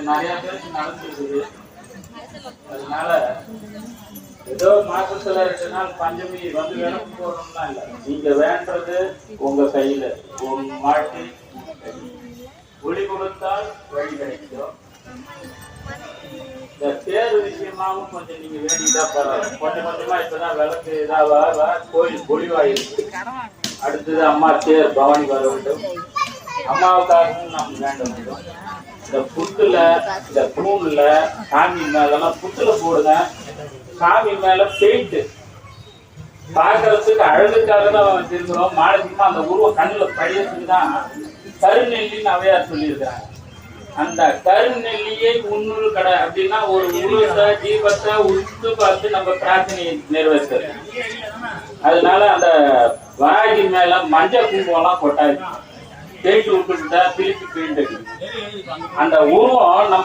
நிறைய பேருக்கு நடந்துருக்குது. அதனால ஏதோ மாசத்துல 2 நாள் பஞ்சமி வந்து விளக்கு போடணும்லாம் இல்லை. நீங்க வேண்டது உங்க கையில, உங்க வாழ்க்கை ஒளி கொடுத்தால் வழி கிடைக்கும். இந்த தேர்வு விஷயமாவும் கொஞ்சம் நீங்க வேண்டிதான் பரவாயில்ல. கொஞ்சம் கொஞ்சமா இப்பதான் விளக்கு இதாக கோயில் பொலிவாயிருக்கு. அடுத்தது அம்மா தேர் பவானி வர வேண்டும். அம்மாவுக்காகவும் நாம் வேண்ட வேண்டும். இந்த புத்துல, இந்த தூண்ல சாமி மேலாம் புத்துல போடுங்க. சாமி மேல பெயிண்ட் பாக்குறதுக்கு அழகுக்காக தான் வச்சிருக்கிறோம். மானசிகமா அந்த உருவம் கண்ணுல படியறதுக்கு தான் கருநெல்லின்னு அவையார் சொல்லியிருக்கிறாங்க. அந்த கருநெல்லியை 300 கடை அப்படின்னா ஒரு உருவத்தை தீபத்தை உத்து பார்த்து நம்ம பிரார்த்தனையை நிறைவேற்றது. அதனால அந்த வாகி மேல மஞ்சள் குங்குமம்லாம் கொட்டாது. பெயிண்ட் விட்டுட்டா திருப்பி பெயிண்ட் அந்த உருவம் நம்ம